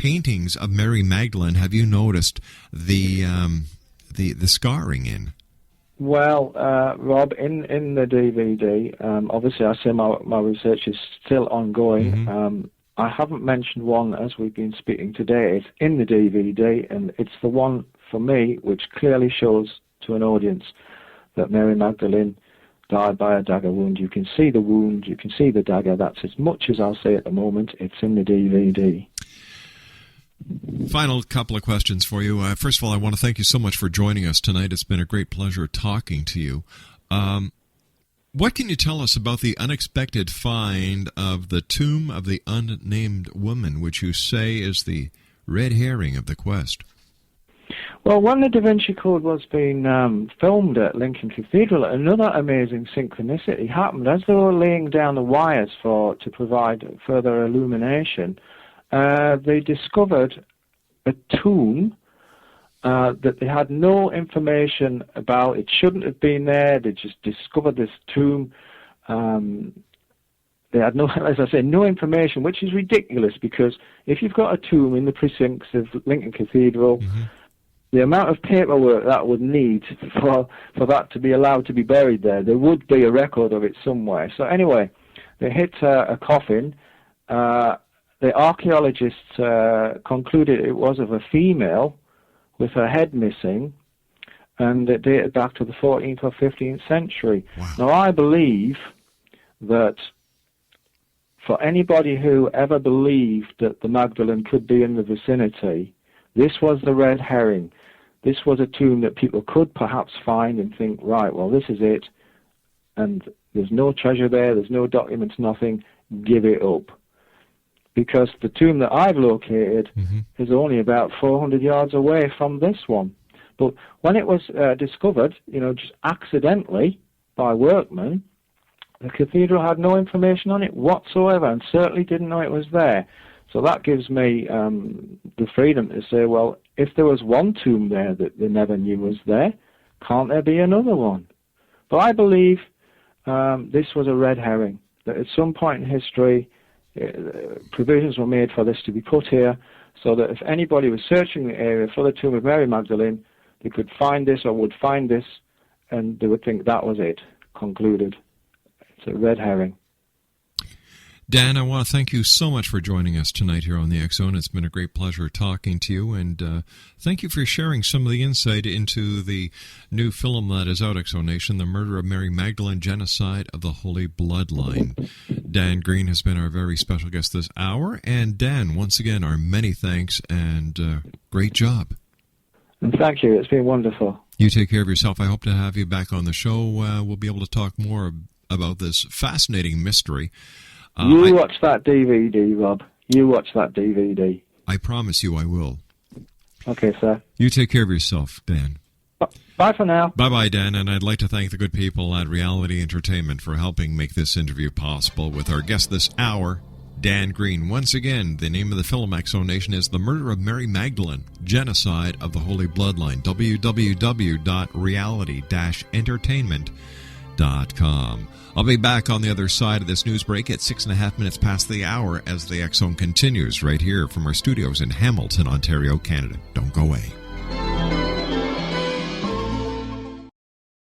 paintings of Mary Magdalene have you noticed the scarring in? Well, Rob, in the DVD, obviously I say my research is still ongoing. Mm-hmm. I haven't mentioned one as we've been speaking today. It's in the DVD, and it's the one, for me, which clearly shows to an audience that Mary Magdalene died by a dagger wound. You can see the wound, you can see the dagger. That's as much as I'll say at the moment. It's in the DVD. Final couple of questions for you. First of all, I want to thank you so much for joining us tonight. It's been a great pleasure talking to you. What can you tell us about the unexpected find of the tomb of the unnamed woman, which you say is the red herring of the quest? Well, when the Da Vinci Code was being filmed at Lincoln Cathedral, another amazing synchronicity happened. As they were laying down the wires to provide further illumination, they discovered a tomb that they had no information about. It shouldn't have been there. They just discovered this tomb. They had no, as I say, no information, which is ridiculous, because if you've got a tomb in the precincts of Lincoln Cathedral, mm-hmm. the amount of paperwork that would need for that to be allowed to be buried there would be a record of it somewhere. So anyway, they hit a coffin. The archaeologists concluded it was of a female with her head missing, and it dated back to the 14th or 15th century. Wow. Now, I believe that for anybody who ever believed that the Magdalene could be in the vicinity, this was the red herring. This was a tomb that people could perhaps find and think, right, well, this is it, and there's no treasure there, there's no documents, nothing, give it up. Because the tomb that I've located mm-hmm. is only about 400 yards away from this one. But when it was discovered, just accidentally by workmen, the cathedral had no information on it whatsoever, and certainly didn't know it was there. So that gives me the freedom to say, well, if there was one tomb there that they never knew was there, can't there be another one? But I believe this was a red herring, that at some point in history, provisions were made for this to be put here, so that if anybody was searching the area for the tomb of Mary Magdalene, they could find this or would find this, and they would think that was it, concluded. It's a red herring. Dan, I want to thank you so much for joining us tonight here on the X Zone. It's been a great pleasure talking to you, and thank you for sharing some of the insight into the new film that is out, X Zone Nation, The Murder of Mary Magdalene, Genocide of the Holy Bloodline. Dan Green has been our very special guest this hour, and Dan, once again, our many thanks, and great job. And thank you. It's been wonderful. You take care of yourself. I hope to have you back on the show. We'll be able to talk more about this fascinating mystery. You watch that DVD, Rob. You watch that DVD. I promise you I will. Okay, sir. You take care of yourself, Dan. Bye for now. Bye-bye, Dan, and I'd like to thank the good people at Reality Entertainment for helping make this interview possible with our guest this hour, Dan Green. Once again, the name of the film, X Zone Nation, is The Murder of Mary Magdalene, Genocide of the Holy Bloodline. www.reality-entertainment.com. I'll be back on the other side of this news break at 6.5 minutes past the hour as the X Zone continues right here from our studios in Hamilton, Ontario, Canada. Don't go away.